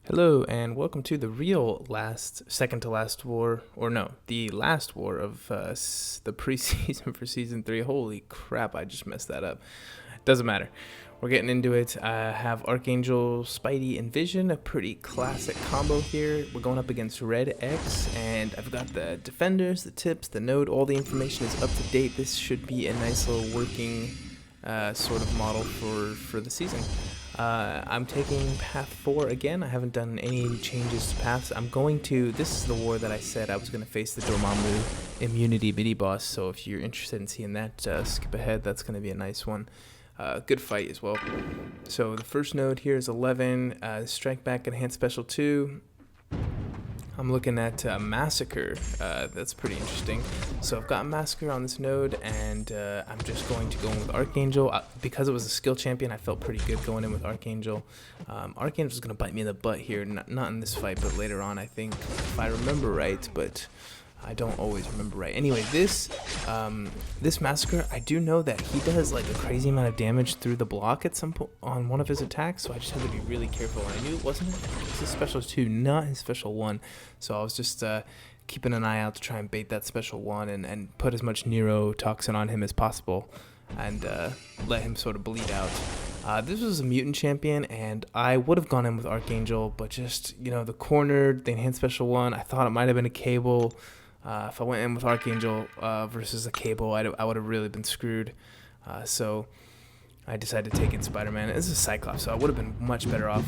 Hello and welcome to the second to last war, or no, the last war of the preseason for season 3. Holy crap, I just messed that up. Doesn't matter. We're getting into it. I have Archangel, Spidey, and Vision, a pretty classic combo here. We're going up against Red X, and I've got the defenders, the tips, the node, all the information is up to date. This should be a nice little working sort of model for the season. I'm taking path 4 again. I haven't done any changes to paths. This is the war that I said I was going to face the dormammu immunity mini-boss, so if you're interested in seeing that, skip ahead. That's going to be a nice one. Good fight as well. So the first node here is 11, strike back enhanced special 2. I'm looking at Massacre. That's pretty interesting. So I've got Massacre on this node, and I'm just going to go in with Archangel. Because it was a skill champion, I felt pretty good going in with Archangel. Archangel's going to bite me in the butt here. Not in this fight, but later on, I think, if I remember right. But I don't always remember right. Anyway, this Massacre, I do know that he does like a crazy amount of damage through the block at some point on one of his attacks, so I just have to be really careful. And I knew it wasn't his special 2, not his special 1, so I was just keeping an eye out to try and bait that special 1 and put as much neurotoxin on him as possible and let him sort of bleed out. This was a mutant champion, and I would have gone in with Archangel, but just, the corner, the enhanced special 1, I thought it might have been a cable. If I went in with Archangel versus a cable, I would have really been screwed. So I decided to take in Spider-Man. This is a Cyclops, so I would have been much better off.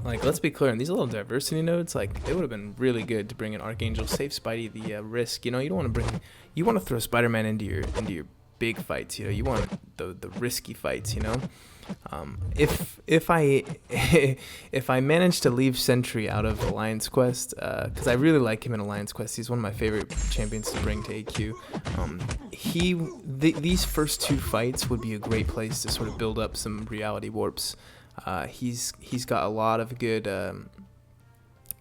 Let's be clear, in these little diversity nodes, it would have been really good to bring in Archangel, save Spidey the risk. You don't want to you want to throw Spider-Man into your big fights. You want the risky fights. If I manage to leave Sentry out of Alliance Quest, because I really like him in Alliance Quest, he's one of my favorite champions to bring to AQ. These first 2 fights would be a great place to sort of build up some reality warps. He's got a lot of good.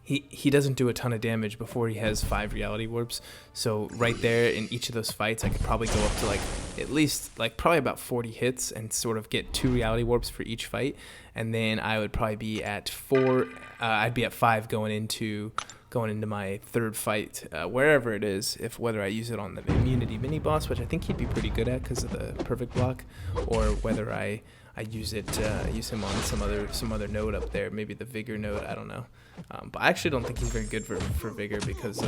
He doesn't do a ton of damage before he has 5 reality warps. So right there in each of those fights, I could probably go up to at least probably about 40 hits and sort of get 2 reality warps for each fight. And then I would probably be at 4. I'd be at 5 going into my 3rd fight, wherever it is. Whether I use it on the immunity mini boss, which I think he'd be pretty good at because of the perfect block, or whether I use him on some other node up there, maybe the vigor node. I don't know, but I actually don't think he's very good for vigor because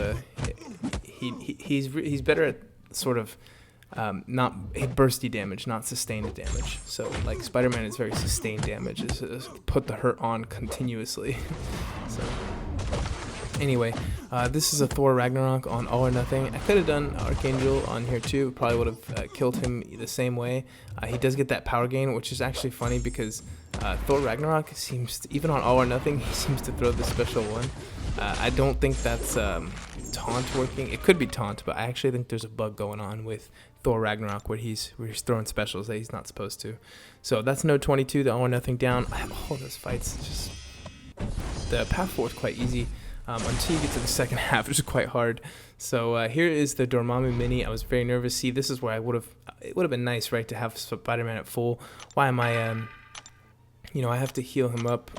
he's better at sort of not bursty damage, not sustained damage. So Spider-Man is very sustained damage, is put the hurt on continuously. So anyway, this is a Thor Ragnarok on All or Nothing. I could have done Archangel on here too. Probably would have killed him the same way. He does get that power gain, which is actually funny because Thor Ragnarok even on All or Nothing, he seems to throw the special 1. I don't think that's taunt working. It could be taunt, but I actually think there's a bug going on with Thor Ragnarok where he's throwing specials that he's not supposed to. So that's node 22, the All or Nothing down. I have all those fights. Just the path 4 is quite easy. Until you get to the second half, which is quite hard. So here is the Dormammu mini. I was very nervous. See, this is where it would have been nice, right, to have Spider-Man at full. Why am I, I have to heal him up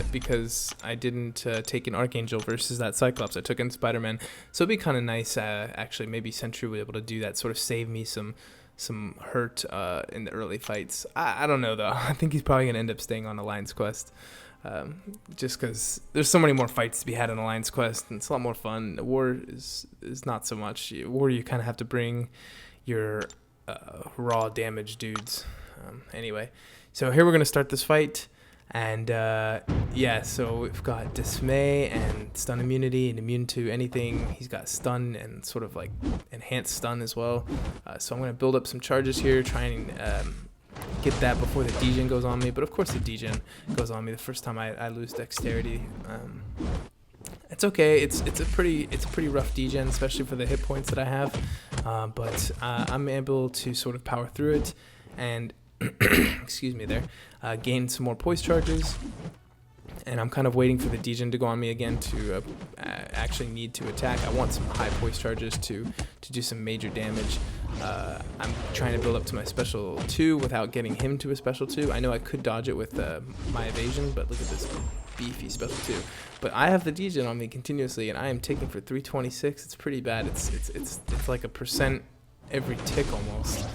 because I didn't take an Archangel versus that Cyclops. I took in Spider-Man. So it'd be kind of nice, actually, maybe Sentry would be able to do that, sort of save me some hurt in the early fights. I don't know, though. I think he's probably going to end up staying on Alliance Quest. Just because there's so many more fights to be had in Alliance Quest, and it's a lot more fun. The war is not so much. War, you kind of have to bring your raw damage dudes. Anyway, so here we're going to start this fight. And so we've got Dismay and Stun Immunity and immune to anything. He's got Stun and sort of enhanced Stun as well. So I'm going to build up some charges here, try and get that before the degen goes on me, but of course the degen goes on me the first time I lose dexterity. It's okay. It's a pretty rough degen, especially for the hit points that I have. But I'm able to sort of power through it and excuse me there, gain some more poise charges. And I'm kind of waiting for the degen to go on me again to actually need to attack. I want some high poise charges to do some major damage. I'm trying to build up to my special 2 without getting him to a special 2. I know I could dodge it with my evasion, but look at this beefy special 2. But I have the degen on me continuously, and I am taking for 326. It's pretty bad. It's like a percent every tick almost.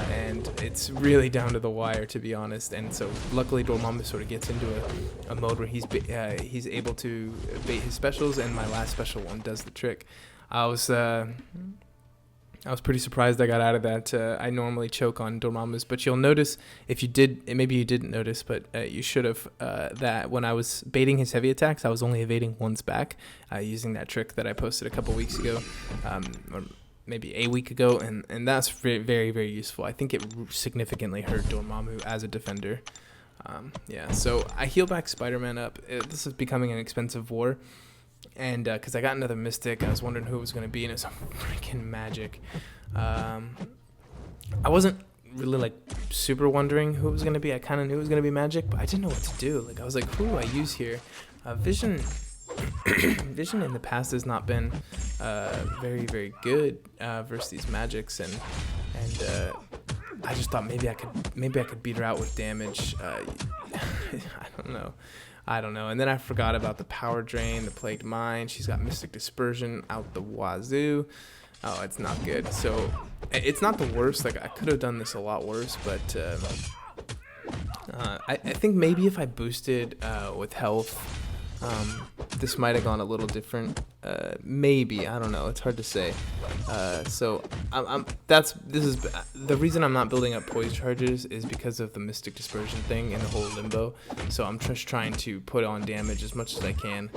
And it's really down to the wire, to be honest. And so luckily Dormammu sort of gets into a mode where he's able to bait his specials, and my last special one does the trick. I was pretty surprised I got out of that. I normally choke on Dormammu's, but you'll notice, if you did, maybe you didn't notice, but you should have, that when I was baiting his heavy attacks, I was only evading once back, using that trick that I posted a couple weeks ago, or maybe a week ago, and that's very, very, very useful. I think it significantly hurt Dormammu as a defender. Yeah, so I heal back Spider-Man up. This is becoming an expensive war. And because I got another Mystic, I was wondering who it was going to be, and it's freaking Magic. I wasn't really like super wondering who it was going to be. I kind of knew it was going to be Magic, but I didn't know what to do. Like, I was like, who do I use here? Vision in the past has not been very, very good versus these Magics, and I just thought maybe I could beat her out with damage. I don't know. And then I forgot about the Power Drain, the Plagued Mind. She's got Mystic Dispersion out the wazoo. Oh, it's not good. So it's not the worst. Like, I could have done this a lot worse, but I think maybe if I boosted with health, this might have gone a little different. Maybe, I don't know. It's hard to say. So this is the reason I'm not building up poise charges, is because of the Mystic Dispersion thing and the whole limbo. So I'm just trying to put on damage as much as I can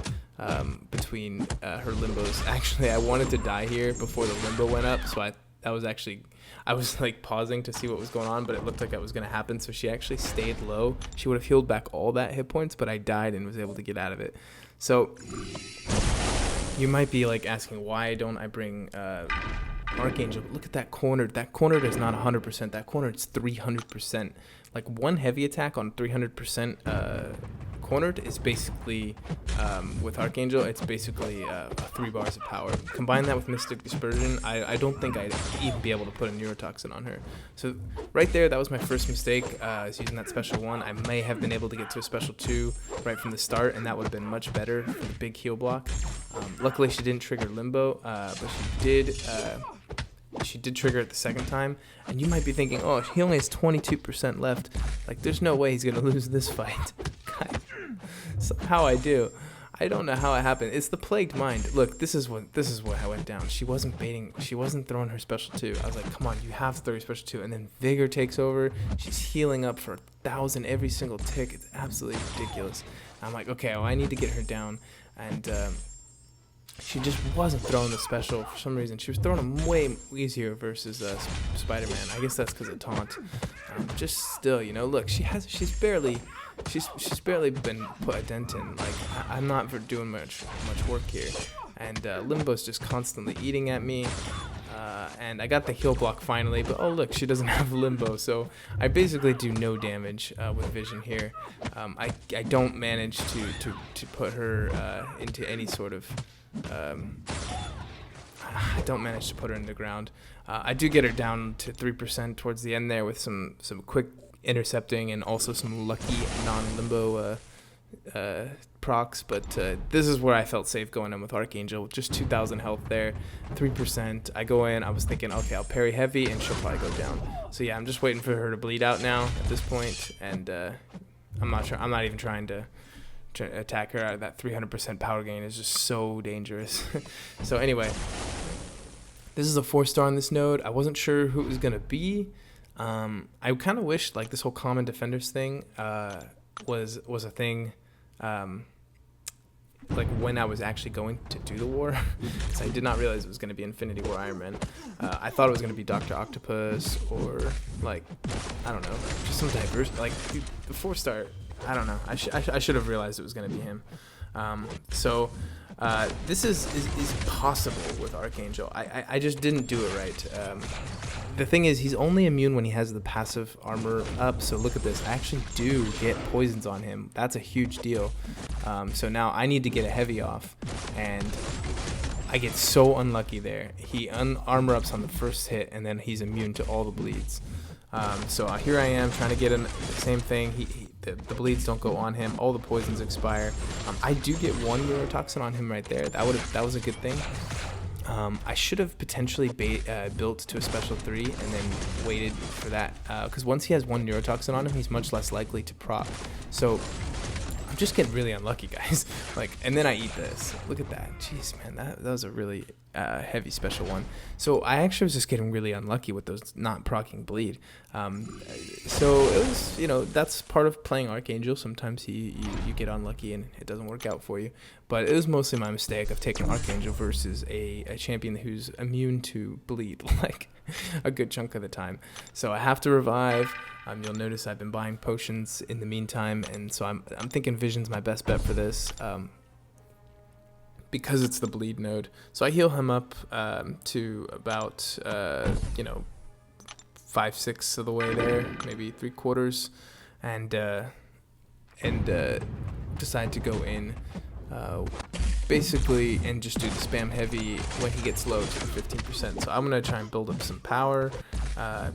between her limbos. Actually, I wanted to die here before the limbo went up, so I was like pausing to see what was going on, but it looked like it was going to happen. So she actually stayed low. She would have healed back all that hit points, but I died and was able to get out of it. So you might be like asking, why don't I bring Archangel? Look at that corner. That corner is not 100%. That corner is 300%. Like, one heavy attack on 300% cornered is basically, with Archangel, it's basically 3 bars of power. Combine that with Mystic Dispersion, I don't think I'd even be able to put a Neurotoxin on her. So right there, that was my first mistake, is using that special 1. I may have been able to get to a special 2 right from the start, and that would have been much better for the big heal block. Luckily, she didn't trigger Limbo, but she did trigger it the second time. And you might be thinking, oh, he only has 22% left. Like, there's no way he's gonna lose this fight. Somehow I do. I don't know how it happened. It's the Plagued Mind. Look, this is what I went down. She wasn't baiting. She wasn't throwing her special 2. I was like, come on, you have to throw your special 2. And then Vigor takes over. She's healing up for 1,000 every single tick. It's absolutely ridiculous. I'm like, okay, well, I need to get her down. And she just wasn't throwing the special for some reason. She was throwing them way easier versus Spider-Man. I guess that's because of taunt. Just still, you know, look, she's barely been put a dent in. Like, I'm not doing much work here, and Limbo's just constantly eating at me. And I got the heal block finally, but oh look, she doesn't have Limbo, so I basically do no damage with Vision here. I don't manage to put her into any sort of I don't manage to put her in the ground. I do get her down to 3% towards the end there with some quick intercepting and also some lucky non-limbo procs, but this is where I felt safe going in with Archangel. Just 2,000 health there, 3%. I go in, I was thinking, okay, I'll parry heavy and she'll probably go down. So yeah, I'm just waiting for her to bleed out now at this point, and I'm not even trying to attack her. That 300% power gain is just so dangerous. So anyway, this is a 4-star on this node. I wasn't sure who it was gonna be. I kind of wished like this whole common defenders thing was a thing like when I was actually going to do the war, because I did not realize it was going to be Infinity War Iron Man. I thought it was going to be Dr. Octopus, or like, I don't know, just some diverse, like the 4-star. I don't know. I should have realized it was going to be him. So this is possible with Archangel. I just didn't do it right. The thing is, he's only immune when he has the passive armor up. So look at this. I actually do get poisons on him. That's a huge deal. So now I need to get a heavy off, and I get so unlucky there. He armor ups on the first hit, and then he's immune to all the bleeds. So here I am trying to get the same thing. the bleeds don't go on him. All the poisons expire. I do get one neurotoxin on him right there. That was a good thing. I should have potentially built to a special 3 and then waited for that, because once he has one neurotoxin on him, he's much less likely to proc. So I'm just getting really unlucky, guys. And then I eat this. Look at that. Jeez, man, that was a really heavy special one. So I actually was just getting really unlucky with those not proccing bleed. So it was, that's part of playing Archangel. Sometimes you get unlucky and it doesn't work out for you. But it was mostly my mistake of taking Archangel versus a champion who's immune to bleed, a good chunk of the time. So I have to revive. You'll notice I've been buying potions in the meantime, and so I'm thinking Vision's my best bet for this, because it's the bleed node. So I heal him up to about 5/6 of the way there, maybe 3/4, and decide to go in basically and just do the spam heavy when he gets low to the 15%. So I'm gonna try and build up some power,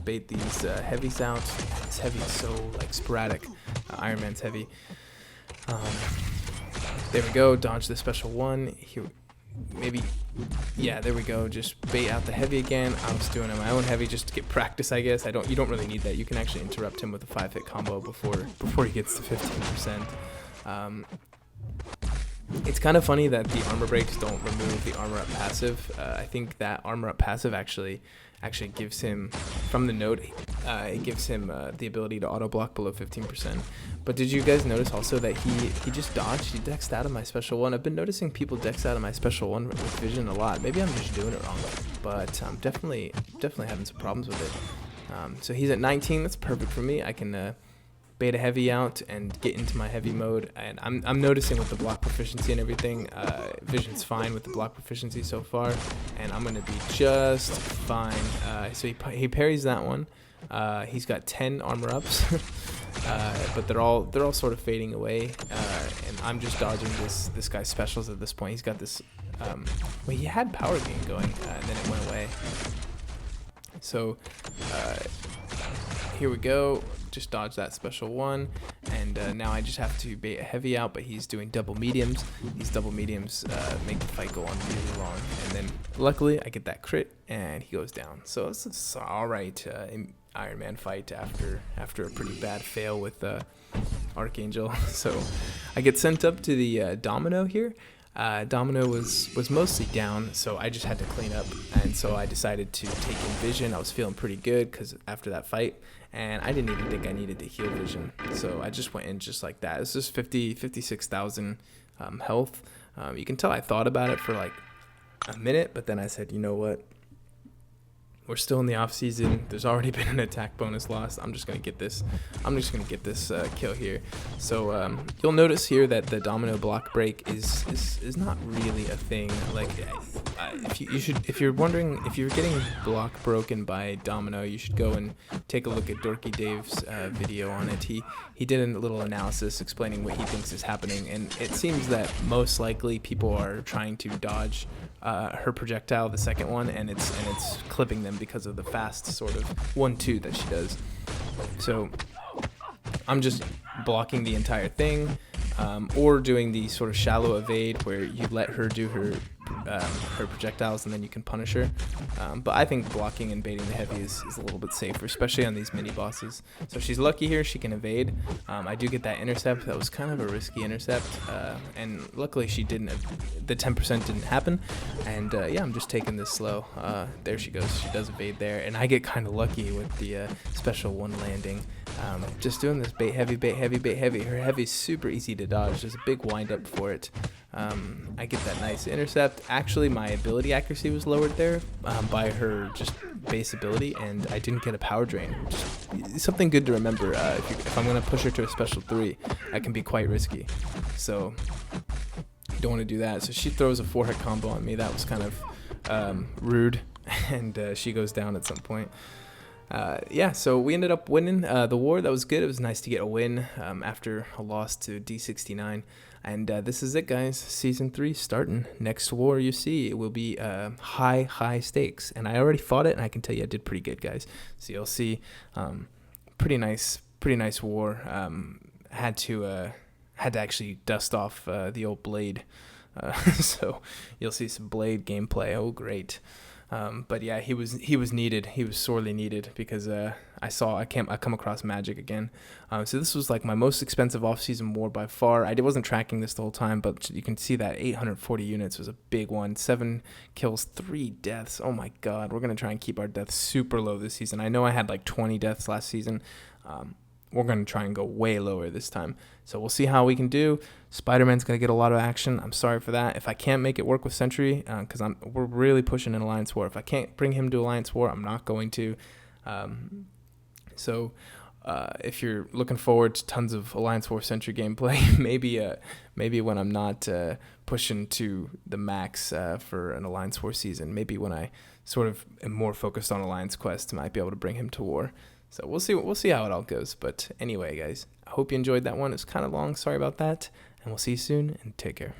bait these heavies out. This heavy is so sporadic. Iron Man's heavy. There we go. Dodge the special one. Here, maybe. Yeah, there we go. Just bait out the heavy again. I was doing my own heavy just to get practice, I guess. You don't really need that. You can actually interrupt him with a 5-hit combo before he gets to 15%. It's kind of funny that the armor breaks don't remove the armor up passive. I think that armor up passive actually gives him, from the node, it gives him the ability to auto block below 15%. But did you guys notice also that he just dodged? He dexed out of my special one. I've been noticing people dex out of my special one with Vision a lot. Maybe I'm just doing it wrong, but I'm definitely having some problems with it. So he's at 19. That's perfect for me. I can beta heavy out and get into my heavy mode, and I'm noticing with the block proficiency and everything, Vision's fine with the block proficiency so far, and I'm gonna be just fine. So he parries that one. He's got 10 armor ups, but they're all sort of fading away, and I'm just dodging this guy's specials at this point. He's got this well, he had power gain going, and then it went away. So here we go. Just dodge that special one, and now I just have to bait a heavy out, but he's doing double mediums. These double mediums make the fight go on really long, and then luckily I get that crit and he goes down. So it's all right Iron Man fight after a pretty bad fail with Archangel. So I get sent up to the Domino here. Domino was mostly down, so I just had to clean up, and so I decided to take in Vision. I was feeling pretty good because after that fight, and I didn't even think I needed to heal Vision, so I just went in just like that. It's just 56,000 health. You can tell I thought about it for a minute, but then I said, you know what? We're still in the off season. There's already been an attack bonus lost. I'm just gonna get this kill here. So you'll notice here that the Domino block break is not really a thing. If you're wondering if you're getting block broken by Domino, you should go and take a look at Dorky Dave's video on it. He did a little analysis explaining what he thinks is happening, and it seems that most likely people are trying to dodge her projectile, the second one, and it's clipping them because of the fast sort of 1-2 that she does. So I'm just blocking the entire thing, or doing the sort of shallow evade where you let her do her projectiles and then you can punish her. But I think blocking and baiting the heavy is a little bit safer, especially on these mini bosses. So she's lucky here, she can evade. I do get that intercept. That was kind of a risky intercept, and luckily she didn't. The 10% didn't happen, and yeah, I'm just taking this slow. There she goes. She does evade there, and I get kind of lucky with the special one landing. Just doing this bait heavy, bait heavy, bait heavy. Her heavy's super easy to dodge. There's a big wind up for it. I get that nice intercept. Actually, my ability accuracy was lowered there by her just base ability, and I didn't get a power drain. Just something good to remember. If I'm going to push her to a special 3, I can be quite risky. So you don't want to do that. So she throws a 4-hit combo on me. That was kind of rude, and she goes down at some point. Yeah, so we ended up winning the war. That was good. It was nice to get a win after a loss to D69. And this is it, guys. Season 3 starting. Next war you see, it will be high stakes. And I already fought it, and I can tell you I did pretty good, guys. So you'll see pretty nice war. had to actually dust off the old blade. So you'll see some blade gameplay. Oh, great. But yeah, he was needed. He was sorely needed because I come across Magic again. So this was like my most expensive off-season war by far. I wasn't tracking this the whole time, but you can see that 840 units was a big one. 7 kills, 3 deaths. Oh my God, we're gonna try and keep our deaths super low this season. I know I had like 20 deaths last season. We're going to try and go way lower this time. So we'll see how we can do. Spider-Man's going to get a lot of action. I'm sorry for that. If I can't make it work with Sentry, because we're really pushing an Alliance War. If I can't bring him to Alliance War, I'm not going to. So if you're looking forward to tons of Alliance War Sentry gameplay, maybe when I'm not pushing to the max for an Alliance War season, maybe when I sort of am more focused on Alliance Quest, I might be able to bring him to War. So we'll see how it all goes. But anyway, guys, I hope you enjoyed that one. It's kind of long. Sorry about that. And we'll see you soon, and take care.